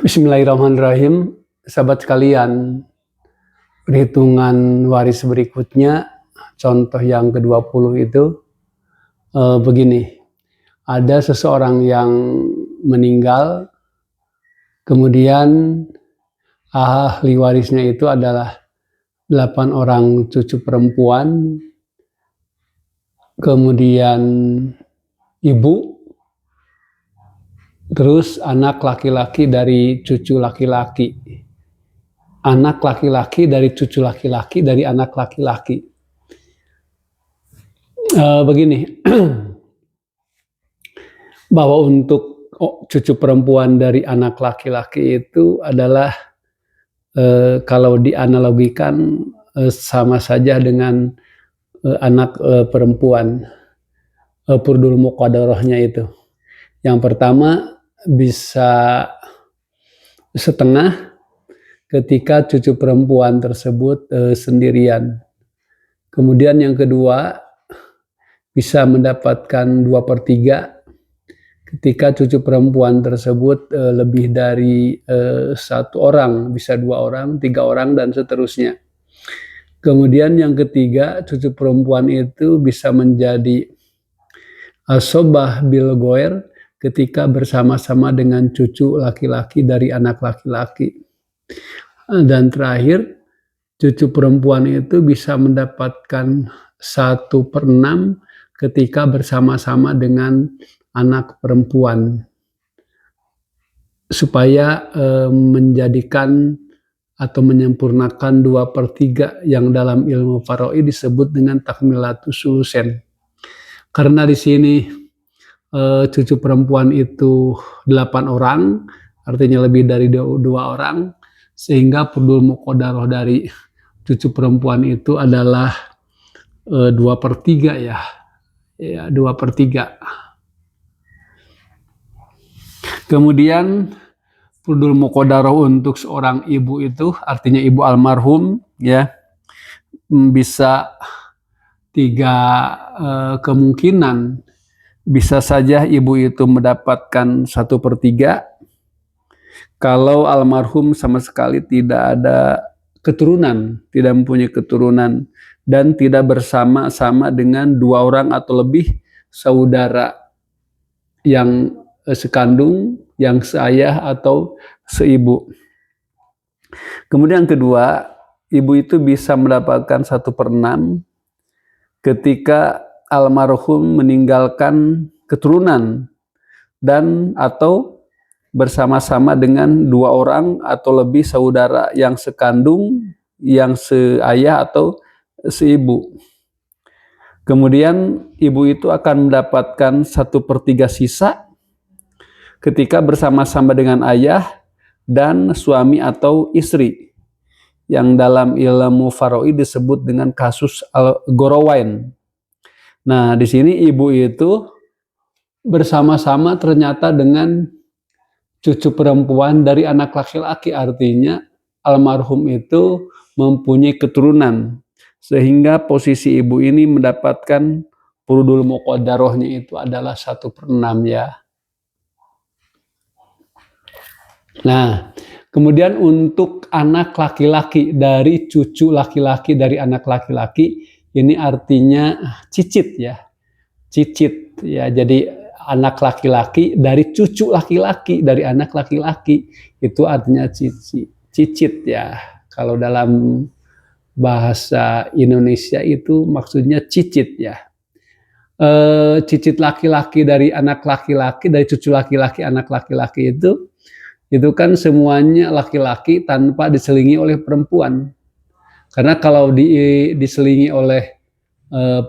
Bismillahirrahmanirrahim, sahabat sekalian. Perhitungan waris berikutnya, contoh yang ke-20 itu begini. Ada seseorang yang meninggal, kemudian ahli warisnya itu adalah 8 orang cucu perempuan, kemudian ibu, terus anak laki-laki dari cucu laki-laki, anak laki-laki dari cucu laki-laki dari anak laki-laki. Begini, bahwa untuk cucu perempuan dari anak laki-laki itu adalah kalau dianalogikan sama saja dengan anak perempuan, purdul muqadarahnya itu. Yang pertama bisa setengah ketika cucu perempuan tersebut sendirian. Kemudian yang kedua bisa mendapatkan 2/3 ketika cucu perempuan tersebut lebih dari 1 orang, bisa 2 orang, 3 orang, dan seterusnya. Kemudian yang ketiga, cucu perempuan itu bisa menjadi asobah bil goer ketika bersama-sama dengan cucu laki-laki dari anak laki-laki. Dan terakhir, cucu perempuan itu bisa mendapatkan 1/6 ketika bersama-sama dengan anak perempuan, supaya menjadikan atau menyempurnakan 2/3 yang dalam ilmu faraid disebut dengan takmilatus sulusen. Karena di sini cucu perempuan itu 8 orang, artinya lebih dari 2 orang, sehingga purdul muqadarah dari cucu perempuan itu adalah 2/3 ya, 2/3. Kemudian purdul muqadarah untuk seorang ibu itu, artinya ibu almarhum ya, bisa 3 kemungkinan. Bisa saja ibu itu mendapatkan 1/3 kalau almarhum sama sekali tidak ada keturunan, tidak mempunyai keturunan, dan tidak bersama-sama dengan 2 orang atau lebih saudara yang sekandung, yang seayah atau seibu. Kemudian yang kedua, ibu itu bisa mendapatkan 1/6 ketika almarhum meninggalkan keturunan dan atau bersama-sama dengan 2 orang atau lebih saudara yang sekandung, yang seayah atau seibu. Kemudian ibu itu akan mendapatkan 1/3 sisa ketika bersama-sama dengan ayah dan suami atau istri, yang dalam ilmu faraid disebut dengan kasus al-gharawain. Nah, di sini ibu itu bersama-sama ternyata dengan cucu perempuan dari anak laki-laki, artinya almarhum itu mempunyai keturunan, sehingga posisi ibu ini mendapatkan purdul muqadarahnya itu adalah 1/6 ya. Nah, kemudian untuk anak laki-laki dari cucu laki-laki dari anak laki-laki, ini artinya cicit ya, cicit ya. Jadi anak laki-laki dari cucu laki-laki dari anak laki-laki, itu artinya cicit ya. Kalau dalam bahasa Indonesia itu maksudnya cicit ya. Cicit laki-laki dari anak laki-laki, dari cucu laki-laki anak laki-laki itu kan semuanya laki-laki tanpa diselingi oleh perempuan. Karena kalau diselingi oleh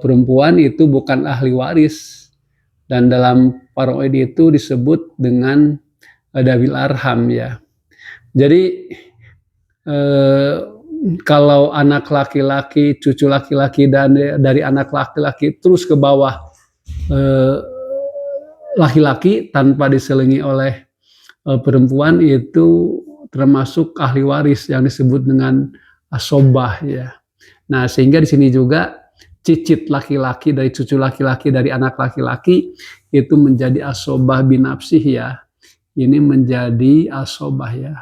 perempuan itu bukan ahli waris, dan dalam faraid itu disebut dengan dawil arham ya. Jadi kalau anak laki-laki, cucu laki-laki, dan dari anak laki-laki terus ke bawah laki-laki tanpa diselingi oleh perempuan, itu termasuk ahli waris yang disebut dengan asobah ya. Nah, sehingga di sini juga cicit laki-laki dari cucu laki-laki dari anak laki-laki itu menjadi asobah binafsih ya. ini menjadi asobah ya.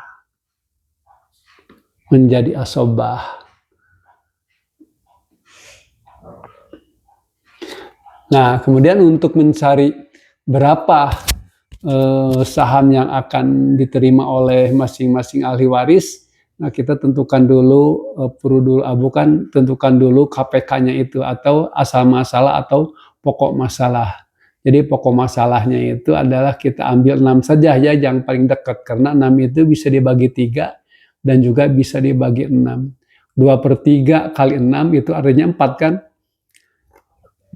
Menjadi asobah. Nah, kemudian untuk mencari berapa saham yang akan diterima oleh masing-masing ahli waris, nah kita tentukan dulu, tentukan dulu KPK-nya itu, atau asal masalah atau pokok masalah. Jadi pokok masalahnya itu adalah kita ambil 6 saja ya, yang paling dekat, karena 6 itu bisa dibagi 3 dan juga bisa dibagi 6. 2/3 kali 6 itu artinya 4 kan?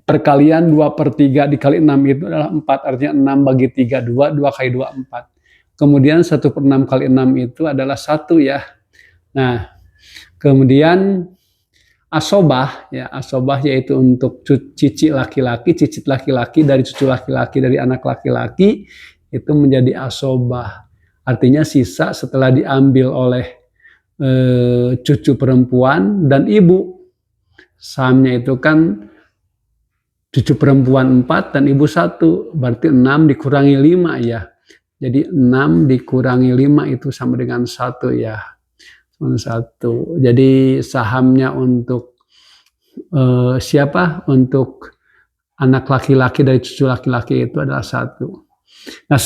Perkalian 2/3 dikali 6 itu adalah 4, artinya 6 bagi 3, 2, 2 kali 2, 4. Kemudian 1/6 kali 6 itu adalah 1 ya. Nah, kemudian asobah, ya asobah yaitu untuk cicit laki-laki dari cucu laki-laki dari anak laki-laki, itu menjadi asobah. Artinya sisa setelah diambil oleh cucu perempuan dan ibu. Sahamnya itu kan cucu perempuan 4 dan ibu 1, berarti 6 dikurangi 5 ya. Jadi 6 dikurangi 5 itu sama dengan 1 ya. 1. Jadi sahamnya untuk siapa? Untuk anak laki-laki dari cucu laki-laki itu adalah 1. Nah,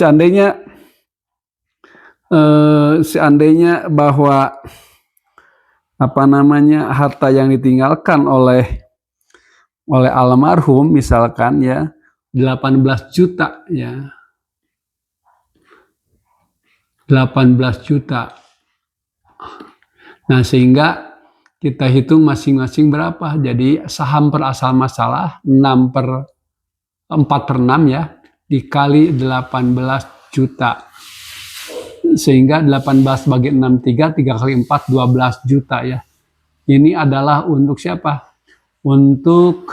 seandainya bahwa harta yang ditinggalkan oleh almarhum misalkan ya 18 juta ya. 18 juta. Nah, sehingga kita hitung masing-masing berapa. Jadi saham per asal masalah 4/6 ya, dikali 18 juta. Sehingga 18 bagi 6, 3 kali 4, 12 juta ya. Ini adalah untuk siapa? Untuk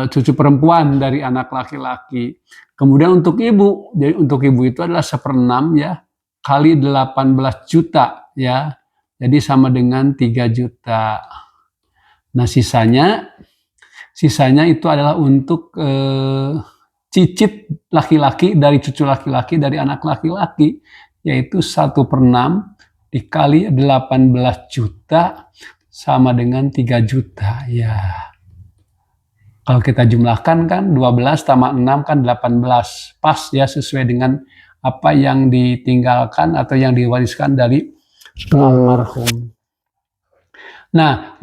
cucu perempuan dari anak laki-laki. Kemudian untuk ibu, jadi untuk ibu itu adalah 1/6 ya, kali 18 juta ya, jadi sama dengan 3 juta. Nah, sisanya itu adalah untuk cicit laki-laki dari cucu laki-laki dari anak laki-laki, yaitu 1/6 dikali 18 juta sama dengan 3 juta ya. Kalau kita jumlahkan kan 12 tambah 6 kan 18. Pas ya, sesuai dengan apa yang ditinggalkan atau yang diwariskan dari almarhum. Nah,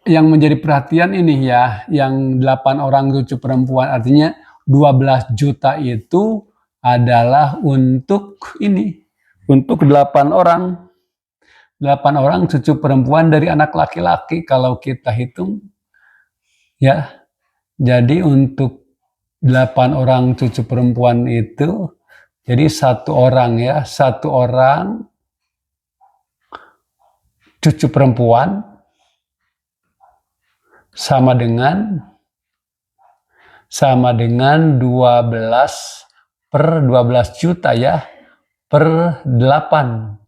yang menjadi perhatian ini ya, yang 8 orang cucu perempuan, artinya 12 juta itu adalah untuk ini, untuk 8 orang. 8 orang cucu perempuan dari anak laki-laki kalau kita hitung ya. Jadi untuk 8 orang cucu perempuan itu, jadi 1 orang ya, 1 orang cucu perempuan sama dengan 12 juta ya, per 8.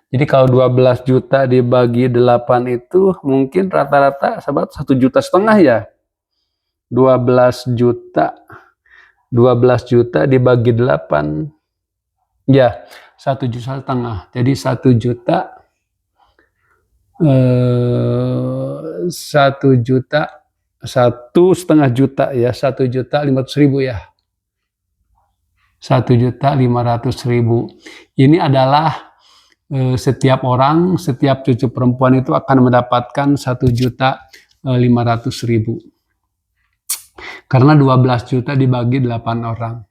Jadi kalau 12 juta dibagi 8 itu mungkin rata-rata sahabat 1,5 juta ya. 12 juta dibagi 8. Ya, 1,5 juta. Jadi 1 juta 1,5 juta ya, 1.500.000 ya. 1.500.000. Ini adalah setiap cucu perempuan itu akan mendapatkan 1.500.000. Karena 12 juta dibagi 8 orang.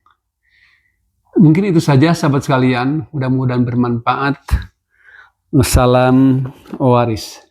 Mungkin itu saja sahabat sekalian, mudah-mudahan bermanfaat. Salam waris.